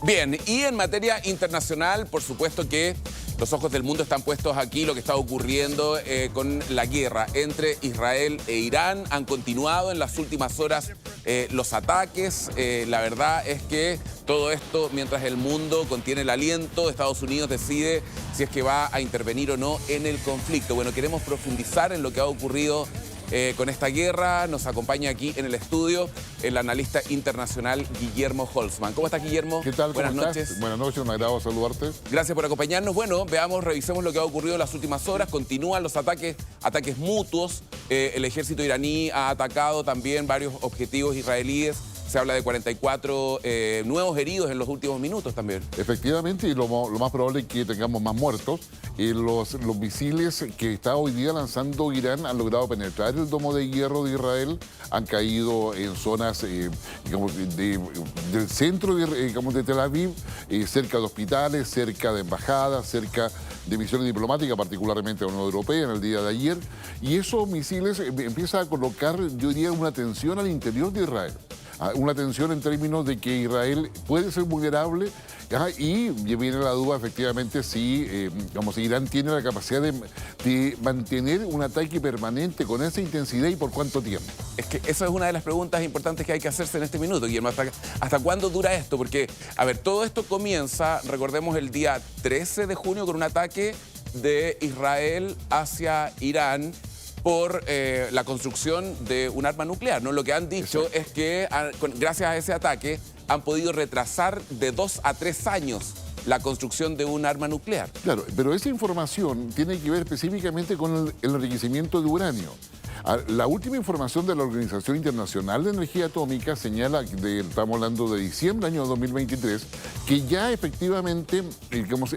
Bien, y en materia internacional, por supuesto que los ojos del mundo están puestos aquí, lo que está ocurriendo con la guerra entre Israel e Irán. Han continuado en las últimas horas los ataques. La verdad es que todo esto, mientras el mundo contiene el aliento, Estados Unidos decide si es que va a intervenir o no en el conflicto. Bueno, queremos profundizar en lo que ha ocurrido con esta guerra. Nos acompaña aquí en el estudio el analista internacional Guillermo Holzman. ¿Cómo estás, Guillermo? ¿Qué tal? Buenas ¿Cómo noches. Estás? Buenas noches, me agrado saludarte. Gracias por acompañarnos. Bueno, revisemos lo que ha ocurrido en las últimas horas. Continúan los ataques mutuos. El ejército iraní ha atacado también varios objetivos israelíes. Se habla de 44 nuevos heridos en los últimos minutos también. Efectivamente, y lo más probable es que tengamos más muertos. Los misiles que está hoy día lanzando Irán han logrado penetrar el domo de hierro de Israel, han caído en zonas del centro de Tel Aviv, cerca de hospitales, cerca de embajadas, cerca de misiones diplomáticas, particularmente a la Unión Europea en el día de ayer. Y esos misiles empiezan a colocar, yo diría, una tensión al interior de Israel. Una tensión en términos de que Israel puede ser vulnerable y viene la duda efectivamente si Irán tiene la capacidad de mantener un ataque permanente con esa intensidad y por cuánto tiempo. Es que esa es una de las preguntas importantes que hay que hacerse en este minuto, Guillermo. ¿Hasta cuándo dura esto? Porque, a ver, todo esto comienza, recordemos, el día 13 de junio con un ataque de Israel hacia Irán por la construcción de un arma nuclear, ¿no? Lo que han dicho es que gracias a ese ataque han podido retrasar de 2 a 3 años la construcción de un arma nuclear. Claro, pero esa información tiene que ver específicamente con el enriquecimiento de uranio. La última información de la Organización Internacional de Energía Atómica señala, estamos hablando de diciembre del año 2023, que ya efectivamente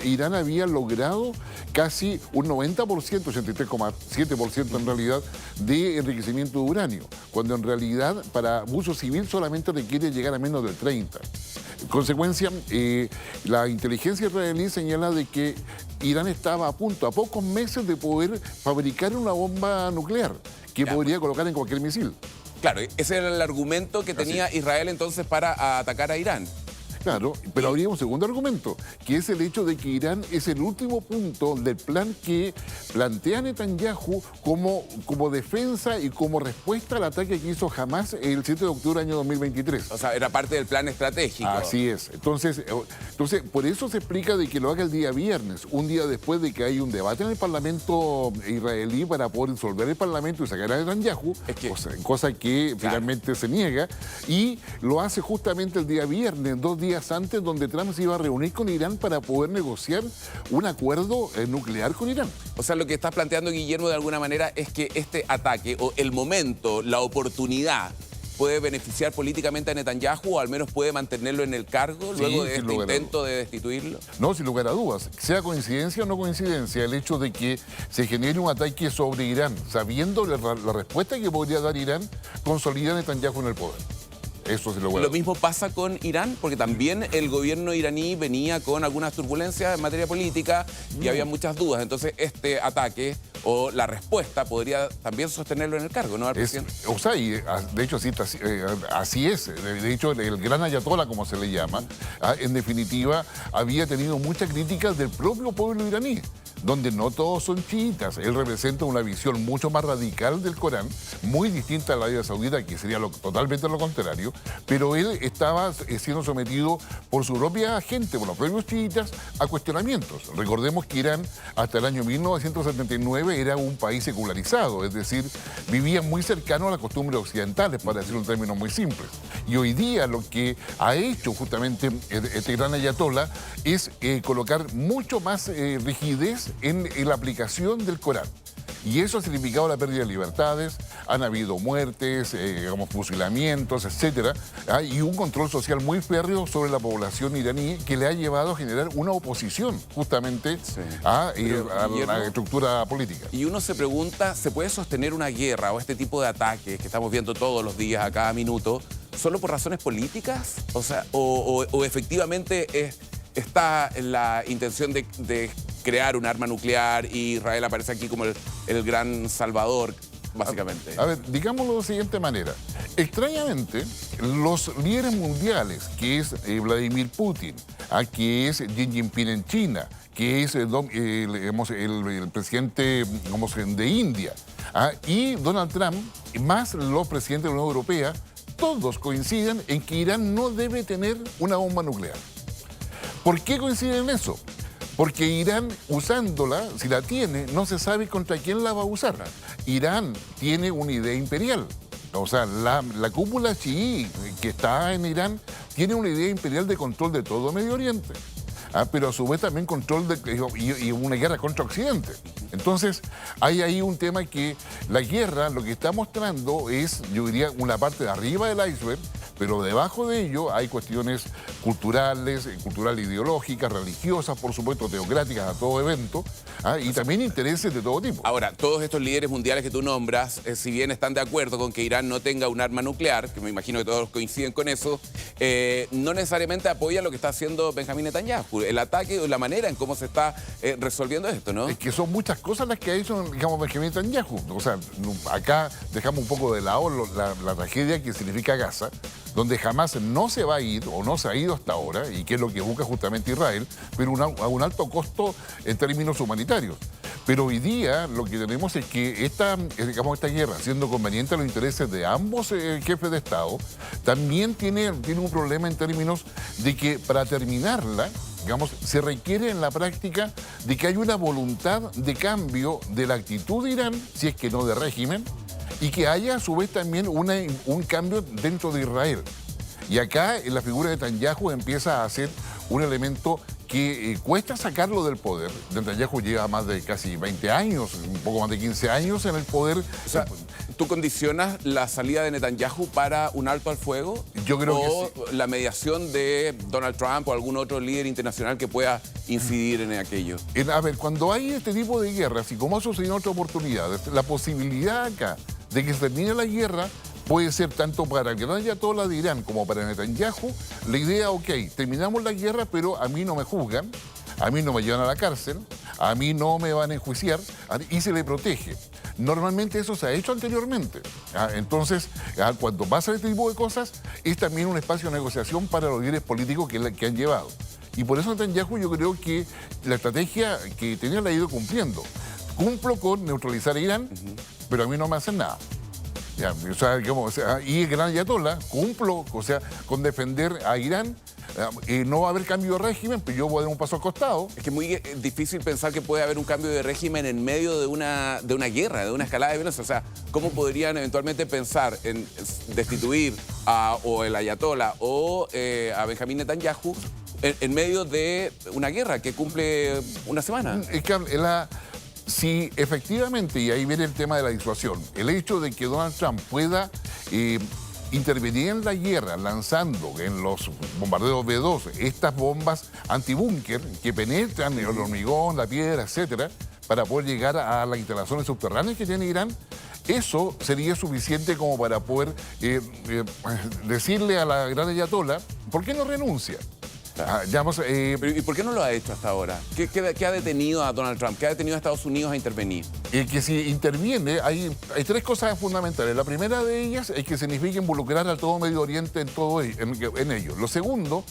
Irán había logrado casi un 90%, 83,7% en realidad, de enriquecimiento de uranio, cuando en realidad para uso civil solamente requiere llegar a menos del 30%. En consecuencia, la inteligencia israelí señala de que Irán estaba a punto, a pocos meses de poder fabricar una bomba nuclear que podría colocar en cualquier misil. Claro, ese era el argumento que tenía Israel entonces para atacar a Irán. Claro, pero habría un segundo argumento, que es el hecho de que Irán es el último punto del plan que plantea Netanyahu como defensa y como respuesta al ataque que hizo Hamás el 7 de octubre del año 2023. O sea, era parte del plan estratégico. Así es. Entonces, por eso se explica de que lo haga el día viernes, un día después de que hay un debate en el Parlamento israelí para poder disolver el Parlamento y sacar a Netanyahu, cosa que finalmente se niega, y lo hace justamente el día viernes, 2 días antes, donde Trump se iba a reunir con Irán para poder negociar un acuerdo nuclear con Irán. O sea, lo que estás planteando, Guillermo, de alguna manera es que este ataque o el momento, la oportunidad, puede beneficiar políticamente a Netanyahu o al menos puede mantenerlo en el cargo luego de este intento de destituirlo. No, sin lugar a dudas. Sea coincidencia o no coincidencia, el hecho de que se genere un ataque sobre Irán, sabiendo la respuesta que podría dar Irán, consolida a Netanyahu en el poder. Eso sí lo mismo pasa con Irán, porque también el gobierno iraní venía con algunas turbulencias en materia política y había muchas dudas. Entonces, este ataque o la respuesta podría también sostenerlo en el cargo, ¿no? O sea, y de hecho así es. De hecho, el gran ayatolá, como se le llama, en definitiva, había tenido muchas críticas del propio pueblo iraní, donde no todos son chiitas. Él representa una visión mucho más radical del Corán, muy distinta a la Arabia Saudita, que sería totalmente lo contrario, pero él estaba siendo sometido por su propia gente, por los propios chiitas, a cuestionamientos. Recordemos que Irán, hasta el año 1979, era un país secularizado, es decir, vivía muy cercano a las costumbres occidentales, para decirlo en términos muy simples. Y hoy día lo que ha hecho justamente este gran ayatolá es colocar mucho más rigidez en la aplicación del Corán. Y eso ha significado la pérdida de libertades, han habido muertes, fusilamientos, etc. Y un control social muy férreo sobre la población iraní que le ha llevado a generar una oposición justamente a la estructura política. Y uno se pregunta, ¿se puede sostener una guerra o este tipo de ataques que estamos viendo todos los días, a cada minuto, solo por razones políticas? O sea, o efectivamente está la intención de crear un arma nuclear y Israel aparece aquí como el gran salvador, básicamente. A ver, digámoslo de la siguiente manera. Extrañamente, los líderes mundiales, que es Vladimir Putin, que es Xi Jinping en China, que es digamos, el presidente digamos, de India, y Donald Trump, más los presidentes de la Unión Europea, todos coinciden en que Irán no debe tener una bomba nuclear. ¿Por qué coinciden en eso? Porque Irán, usándola, si la tiene, no se sabe contra quién la va a usar. Irán tiene una idea imperial. O sea, la cúpula chií que está en Irán tiene una idea imperial de control de todo Medio Oriente. Pero a su vez también control y una guerra contra Occidente. Entonces, hay ahí un tema que la guerra lo que está mostrando es, yo diría, una parte de arriba del iceberg, pero debajo de ello hay cuestiones culturales, ideológicas, religiosas, por supuesto, teocráticas a todo evento, y también intereses de todo tipo. Ahora, todos estos líderes mundiales que tú nombras, si bien están de acuerdo con que Irán no tenga un arma nuclear, que me imagino que todos coinciden con eso, no necesariamente apoyan lo que está haciendo Benjamín Netanyahu, el ataque o la manera en cómo se está resolviendo esto, ¿no? Es que son muchas cosas las que ha hecho, digamos, Benjamín Netanyahu. O sea, acá dejamos un poco de lado la tragedia que significa Gaza, donde jamás no se va a ir o no se ha ido hasta ahora, y que es lo que busca justamente Israel, pero a un alto costo en términos humanitarios. Pero hoy día lo que tenemos es que esta guerra, siendo conveniente a los intereses de ambos jefes de Estado, también tiene un problema en términos de que para terminarla, digamos, se requiere en la práctica de que haya una voluntad de cambio de la actitud de Irán, si es que no de régimen, y que haya a su vez también un cambio dentro de Israel. Y acá en la figura de Netanyahu empieza a ser un elemento que cuesta sacarlo del poder. Netanyahu lleva más de casi 20 años, un poco más de 15 años en el poder. O sea, ¿tú condicionas la salida de Netanyahu para un alto al fuego? Yo creo que sí. La mediación de Donald Trump o algún otro líder internacional que pueda incidir en aquello. A ver, cuando hay este tipo de guerras, y como ha sucedido en otras oportunidades, la posibilidad acá de que se termine la guerra puede ser tanto para el gran ayatolá de Irán como para Netanyahu. La idea, ok, terminamos la guerra, pero a mí no me juzgan, a mí no me llevan a la cárcel, a mí no me van a enjuiciar, y se le protege. Normalmente eso se ha hecho anteriormente. Entonces, cuando pasa este tipo de cosas, es también un espacio de negociación para los líderes políticos que han llevado. Y por eso Netanyahu yo creo que la estrategia que tenía la ha ido cumpliendo. Cumplo con neutralizar a Irán, pero a mí no me hacen nada. Y el gran ayatolá, cumplo, con defender a Irán. No va a haber cambio de régimen, pero yo voy a dar un paso al costado. Es que es muy difícil pensar que puede haber un cambio de régimen en medio de una guerra, de una escalada de violencia. O sea, ¿cómo podrían eventualmente pensar en destituir o el ayatolá o a Benjamín Netanyahu en medio de una guerra que cumple una semana? Es que si efectivamente, y ahí viene el tema de la disuasión, el hecho de que Donald Trump pueda intervenir en la guerra lanzando en los bombardeos B-2 estas bombas antibúnker que penetran el hormigón, la piedra, etcétera, para poder llegar a las instalaciones subterráneas que tiene Irán, eso sería suficiente como para poder decirle a la gran ayatolá, ¿por qué no renuncia? ¿Y por qué no lo ha hecho hasta ahora? ¿Qué ha detenido a Donald Trump? ¿Qué ha detenido a Estados Unidos a intervenir? Que si interviene, hay tres cosas fundamentales. La primera de ellas es que significa involucrar a todo Medio Oriente en ello. Lo segundo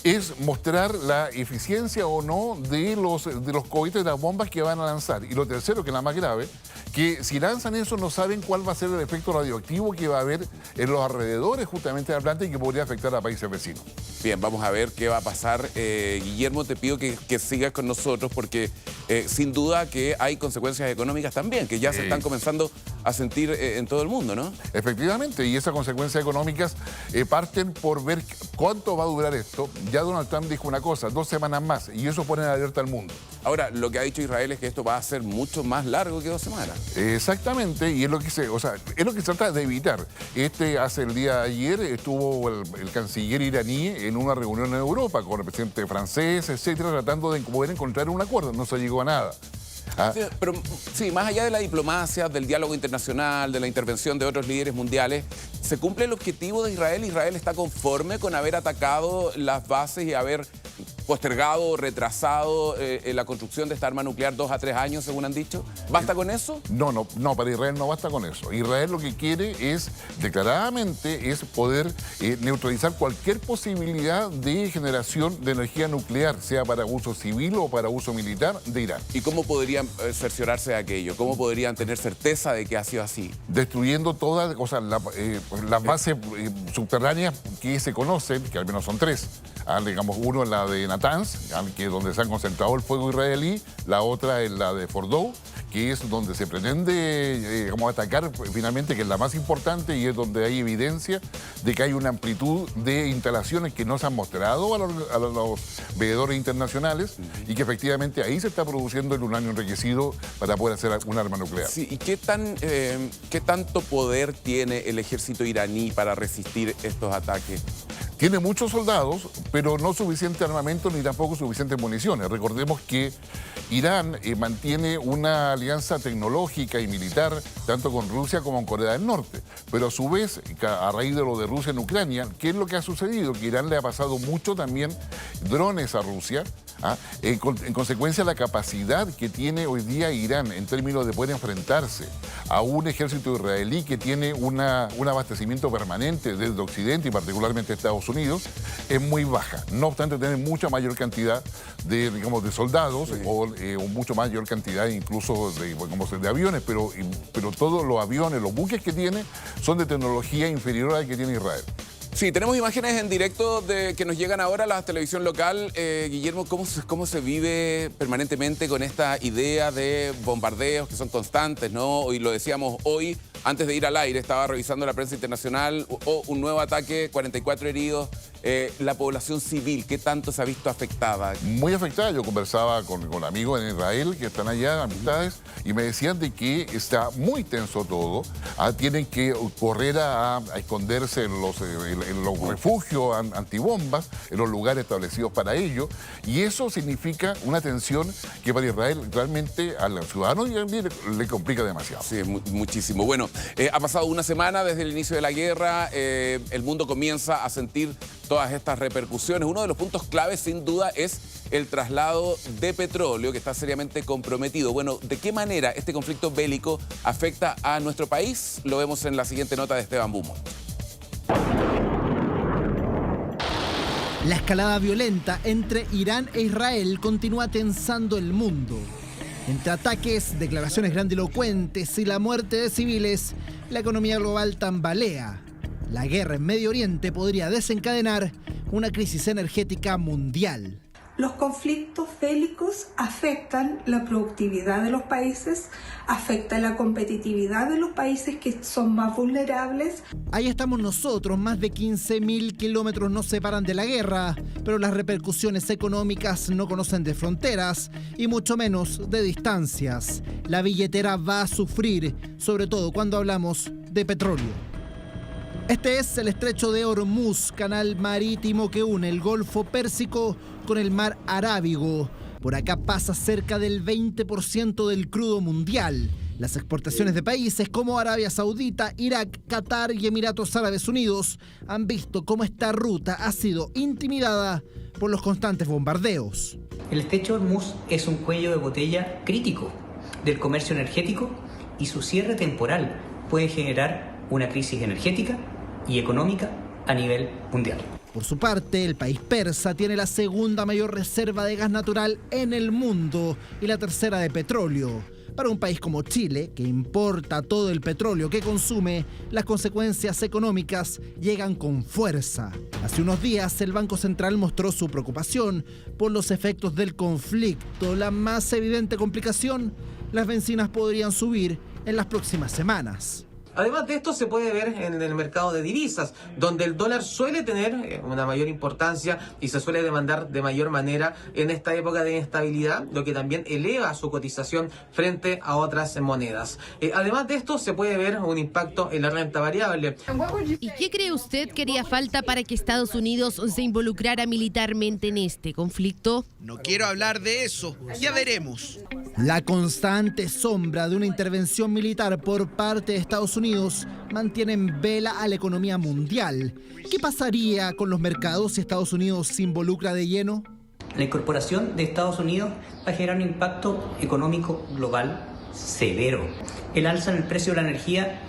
es mostrar la eficiencia o no de los cohetes, de las bombas que van a lanzar. Y lo tercero, que es la más grave, que si lanzan eso no saben cuál va a ser el efecto radioactivo que va a haber en los alrededores justamente de Atlanta y que podría afectar a países vecinos. Bien, vamos a ver qué va a pasar. Guillermo, te pido que sigas con nosotros porque sin duda que hay consecuencias económicas también, que ya se están comenzando a sentir en todo el mundo, ¿no? Efectivamente, y esas consecuencias económicas parten por ver cuánto va a durar esto. Ya Donald Trump dijo una cosa, 2 semanas más, y eso pone en alerta al mundo. Ahora, lo que ha dicho Israel es que esto va a ser mucho más largo que 2 semanas. Exactamente, y es lo que es lo que se trata de evitar. Hace el día de ayer estuvo el canciller iraní en una reunión en Europa con el presidente francés, etcétera, tratando de poder encontrar un acuerdo. No se llegó a nada. Sí, pero sí, más allá de la diplomacia, del diálogo internacional, de la intervención de otros líderes mundiales, ¿se cumple el objetivo de Israel? ¿Israel está conforme con haber atacado las bases y haber postergado o retrasado la construcción de esta arma nuclear 2 a 3 años, según han dicho. ¿Basta con eso? No, para Israel no basta con eso. Israel lo que quiere es, declaradamente, es poder neutralizar cualquier posibilidad de generación de energía nuclear, sea para uso civil o para uso militar, de Irán. ¿Y cómo podrían cerciorarse de aquello? ¿Cómo podrían tener certeza de que ha sido así? Destruyendo todas las bases subterráneas que se conocen, que al menos son 3. Digamos, uno es la de Natanz, que es donde se ha concentrado el fuego israelí, la otra es la de Fordow, que es donde se pretende atacar finalmente, que es la más importante y es donde hay evidencia de que hay una amplitud de instalaciones que no se han mostrado a los veedores internacionales y que efectivamente ahí se está produciendo el uranio enriquecido para poder hacer un arma nuclear. Sí, ¿y qué tanto poder tiene el ejército iraní para resistir estos ataques? Tiene muchos soldados, pero no suficiente armamento ni tampoco suficientes municiones. Recordemos que Irán mantiene una alianza tecnológica y militar tanto con Rusia como con Corea del Norte. Pero a su vez, a raíz de lo de Rusia en Ucrania, ¿qué es lo que ha sucedido? Que Irán le ha pasado mucho también drones a Rusia. En consecuencia, la capacidad que tiene hoy día Irán en términos de poder enfrentarse a un ejército israelí que tiene un abastecimiento permanente desde Occidente y particularmente Estados Unidos es muy baja. No obstante, tener mucha mayor cantidad de soldados o mucho mayor cantidad incluso de aviones, pero todos los aviones, los buques que tiene son de tecnología inferior a la que tiene Israel. Sí, tenemos imágenes en directo que nos llegan ahora a la televisión local. Guillermo, ¿cómo se vive permanentemente con esta idea de bombardeos que son constantes, ¿no? Y lo decíamos hoy, antes de ir al aire, estaba revisando la prensa internacional, un nuevo ataque, 44 heridos. La población civil, ¿qué tanto se ha visto afectada? Muy afectada. Yo conversaba con amigos en Israel que están allá, amistades, y me decían de que está muy tenso todo. Tienen que correr a esconderse en los refugios antibombas, en los lugares establecidos para ello. Y eso significa una tensión que para Israel realmente a los ciudadanos le complica demasiado. Sí, muchísimo. Bueno, ha pasado una semana desde el inicio de la guerra. El mundo comienza a sentir todas estas repercusiones. Uno de los puntos claves, sin duda, es el traslado de petróleo, que está seriamente comprometido. Bueno, ¿de qué manera este conflicto bélico afecta a nuestro país? Lo vemos en la siguiente nota de Esteban Beaumont. La escalada violenta entre Irán e Israel continúa tensando el mundo. Entre ataques, declaraciones grandilocuentes y la muerte de civiles, la economía global tambalea. La guerra en Medio Oriente podría desencadenar una crisis energética mundial. Los conflictos bélicos afectan la productividad de los países, afectan la competitividad de los países que son más vulnerables. Ahí estamos nosotros, más de 15.000 kilómetros nos separan de la guerra, pero las repercusiones económicas no conocen de fronteras y mucho menos de distancias. La billetera va a sufrir, sobre todo cuando hablamos de petróleo. Este es el estrecho de Hormuz, canal marítimo que une el Golfo Pérsico con el mar Arábigo. Por acá pasa cerca del 20% del crudo mundial. Las exportaciones de países como Arabia Saudita, Irak, Qatar y Emiratos Árabes Unidos han visto cómo esta ruta ha sido intimidada por los constantes bombardeos. El estrecho de Hormuz es un cuello de botella crítico del comercio energético y su cierre temporal puede generar una crisis energética y económica a nivel mundial. Por su parte, el país persa tiene la segunda mayor reserva de gas natural en el mundo y la tercera de petróleo. Para un país como Chile, que importa todo el petróleo que consume, las consecuencias económicas llegan con fuerza. Hace unos días, el Banco Central mostró su preocupación por los efectos del conflicto. La más evidente complicación, las bencinas podrían subir en las próximas semanas. Además de esto se puede ver en el mercado de divisas, donde el dólar suele tener una mayor importancia y se suele demandar de mayor manera en esta época de inestabilidad, lo que también eleva su cotización frente a otras monedas. Además de esto se puede ver un impacto en la renta variable. ¿Y qué cree usted que haría falta para que Estados Unidos se involucrara militarmente en este conflicto? No quiero hablar de eso, ya veremos. La constante sombra de una intervención militar por parte de Estados Unidos mantiene en vela a la economía mundial. ¿Qué pasaría con los mercados si Estados Unidos se involucra de lleno? La incorporación de Estados Unidos va a generar un impacto económico global severo. El alza en el precio de la energía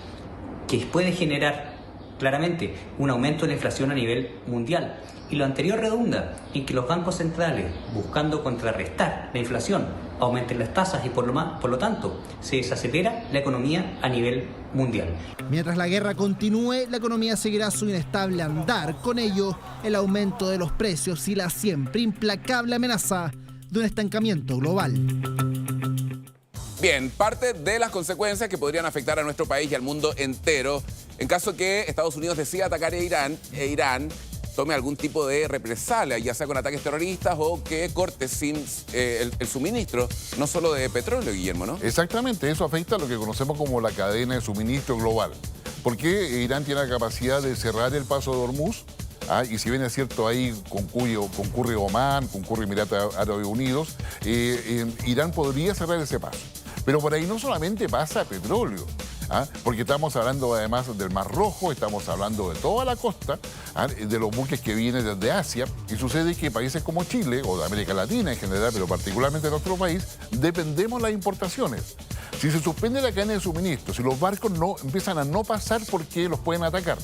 que puede generar claramente un aumento de la inflación a nivel mundial. Y lo anterior redunda en que los bancos centrales, buscando contrarrestar la inflación, aumenten las tasas y por lo tanto se desacelera la economía a nivel mundial. Mientras la guerra continúe, la economía seguirá su inestable andar. Con ello, el aumento de los precios y la siempre implacable amenaza de un estancamiento global. Bien, parte de las consecuencias que podrían afectar a nuestro país y al mundo entero en caso que Estados Unidos decida atacar a Irán tome algún tipo de represalia, ya sea con ataques terroristas o que corte sin el suministro, no solo de petróleo, Guillermo, ¿no? Exactamente, eso afecta a lo que conocemos como la cadena de suministro global. Porque Irán tiene la capacidad de cerrar el paso de Hormuz, y si bien es cierto ahí concurre Omán, concurre Emiratos Árabes Unidos, Irán podría cerrar ese paso. Pero por ahí no solamente pasa petróleo, porque estamos hablando además del Mar Rojo, estamos hablando de toda la costa, de los buques que vienen desde Asia, y sucede que países como Chile, o de América Latina en general, pero particularmente de nuestro país, dependemos de las importaciones. Si se suspende la cadena de suministro, si los barcos empiezan a no pasar porque los pueden atacar,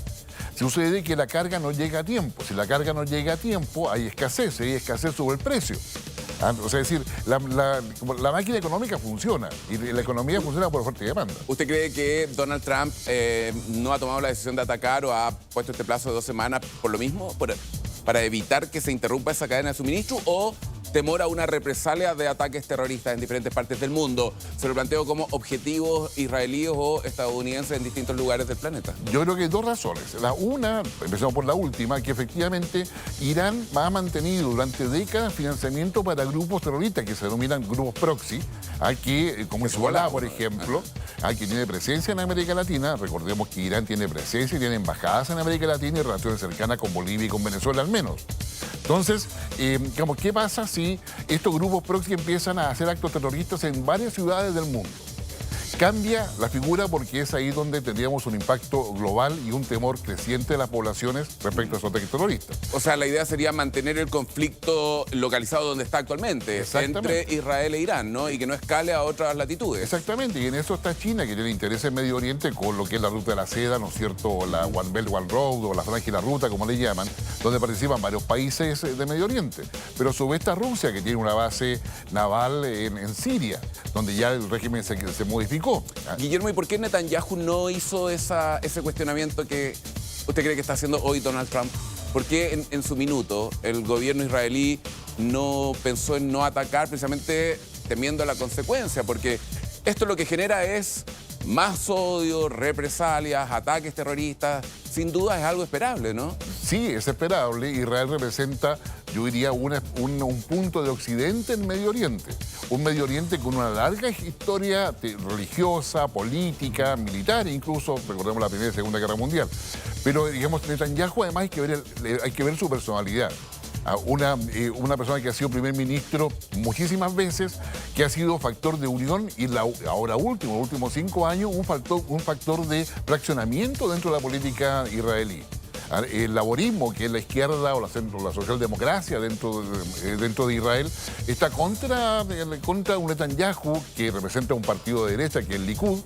sucede que la carga no llega a tiempo. Si la carga no llega a tiempo, hay escasez sobre el precio. O sea, es decir, la máquina económica funciona y la economía funciona por fuerte demanda. ¿Usted cree que Donald Trump no ha tomado la decisión de atacar o ha puesto este plazo de 2 semanas por lo mismo, para evitar que se interrumpa esa cadena de suministro, o temor a una represalia de ataques terroristas en diferentes partes del mundo? Se lo planteo como objetivos israelíes o estadounidenses en distintos lugares del planeta. Yo creo que hay 2 razones. La una, empezamos por la última, que efectivamente Irán ha mantenido durante décadas financiamiento para grupos terroristas que se denominan grupos proxy, como Hezbollah, por ejemplo, que tiene presencia en América Latina. Recordemos que Irán tiene presencia y tiene embajadas en América Latina y relaciones cercanas con Bolivia y con Venezuela al menos. Entonces, ¿qué pasa si estos grupos proxy empiezan a hacer actos terroristas en varias ciudades del mundo? Cambia la figura porque es ahí donde tendríamos un impacto global y un temor creciente de las poblaciones respecto a esos ataques terroristas. O sea, la idea sería mantener el conflicto localizado donde está actualmente, entre Israel e Irán, ¿no? Y que no escale a otras latitudes. Exactamente, y en eso está China, que tiene interés en Medio Oriente con lo que es la ruta de la seda, ¿no es cierto? La One Belt, One Road, o la franja y la ruta, como le llaman, donde participan varios países de Medio Oriente. Pero a su vez está Rusia, que tiene una base naval en Siria, donde ya el régimen se modificó. Guillermo, ¿y por qué Netanyahu no hizo ese cuestionamiento que usted cree que está haciendo hoy Donald Trump? ¿Por qué en su minuto el gobierno israelí no pensó en no atacar precisamente temiendo la consecuencia? Porque esto lo que genera es más odio, represalias, ataques terroristas. Sin duda es algo esperable, ¿no? Sí, es esperable. Israel representa, yo diría, un punto de Occidente en Medio Oriente. Un Medio Oriente con una larga historia religiosa, política, militar, incluso, recordemos la Primera y Segunda Guerra Mundial. Pero, digamos, Netanyahu además hay que ver su personalidad. Una persona que ha sido primer ministro muchísimas veces, que ha sido factor de unión y ahora último, los últimos 5 años, un factor de fraccionamiento dentro de la política israelí. El laborismo, que es la izquierda o la socialdemocracia dentro de Israel, está contra un Netanyahu que representa un partido de derecha, que es el Likud,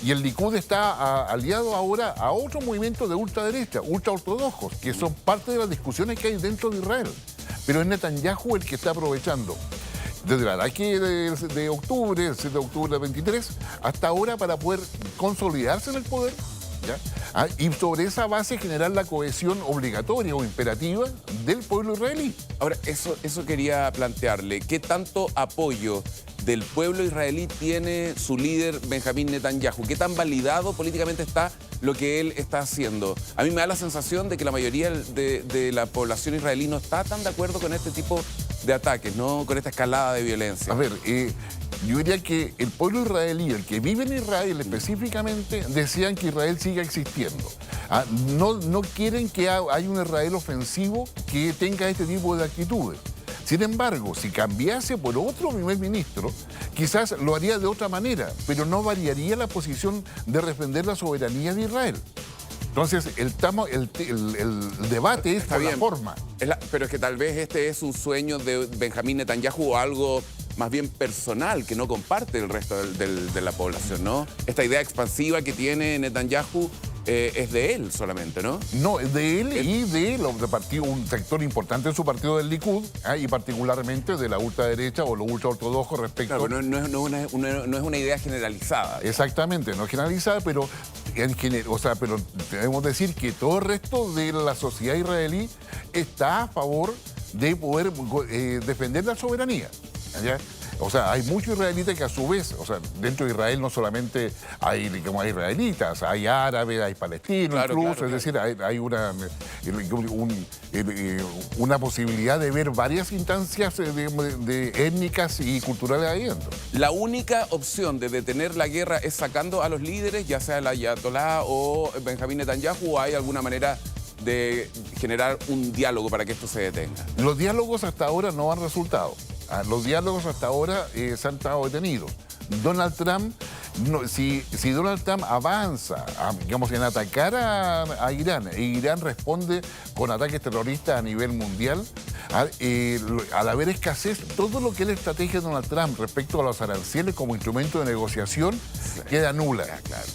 y el Likud está aliado ahora a otro movimiento de ultraderecha, ultraortodoxos, que son parte de las discusiones que hay dentro de Israel. Pero es Netanyahu el que está aprovechando desde el ataque de octubre, el 7 de octubre del 23, hasta ahora para poder consolidarse en el poder. ¿Ya? Y sobre esa base generar la cohesión obligatoria o imperativa del pueblo israelí. Ahora, eso quería plantearle. ¿Qué tanto apoyo del pueblo israelí tiene su líder Benjamín Netanyahu? ¿Qué tan validado políticamente está lo que él está haciendo? A mí me da la sensación de que la mayoría de la población israelí no está tan de acuerdo con este tipo de ataques, ¿no? Con esta escalada de violencia. A ver, yo diría que el pueblo israelí, el que vive en Israel específicamente, desean que Israel siga existiendo. No quieren que haya un Israel ofensivo que tenga este tipo de actitudes. Sin embargo, si cambiase por otro primer ministro, quizás lo haría de otra manera, pero no variaría la posición de defender la soberanía de Israel. Entonces, el debate es Está por la bien. forma. Pero es que tal vez este es un sueño de Benjamín Netanyahu o algo más bien personal que no comparte el resto de la población, ¿no? Esta idea expansiva que tiene Netanyahu es de él solamente, ¿no? No, de él y de un sector importante de su partido del Likud, y particularmente de la ultraderecha o los ultraortodoxos respecto... Claro, no es una idea generalizada. Exactamente, no generalizada, pero pero debemos decir que todo el resto de la sociedad israelí está a favor de poder defender la soberanía. ¿Ya? O sea, hay muchos israelitas que a su vez, o sea, dentro de Israel no solamente hay israelitas, hay árabes, hay palestinos, Claro, incluso, claro, es decir, hay una posibilidad de ver varias instancias de étnicas y culturales ahí dentro. La única opción de detener la guerra es sacando a los líderes, ya sea el Ayatolá o Benjamín Netanyahu, o hay alguna manera de generar un diálogo para que esto se detenga. Los diálogos hasta ahora no han resultado. Los diálogos hasta ahora se han estado detenidos. Donald Trump, si Donald Trump avanza en atacar a Irán, e Irán responde con ataques terroristas a nivel mundial, al haber escasez, todo lo que es la estrategia de Donald Trump respecto a los aranceles como instrumento de negociación queda nula,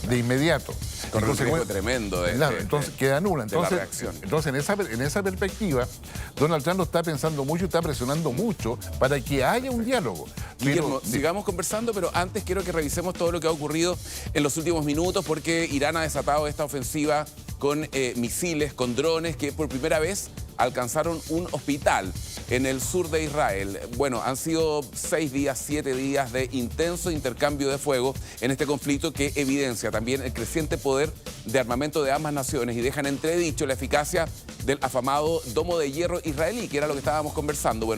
de inmediato. Con un riesgo tremendo entonces queda nula. La reacción. Entonces, en esa perspectiva, Donald Trump lo está pensando mucho, está presionando mucho para que haya un diálogo. Guillermo, sigamos conversando, pero antes quiero que revisemos todo lo que ha ocurrido en los últimos minutos, porque Irán ha desatado esta ofensiva con misiles, con drones, que por primera vez alcanzaron un hospital en el sur de Israel. Bueno, han sido 7 días de intenso intercambio de fuego en este conflicto que evidencia también el creciente poder de armamento de ambas naciones y dejan entredicho la eficacia del afamado domo de hierro israelí, que era lo que estábamos conversando. Bueno,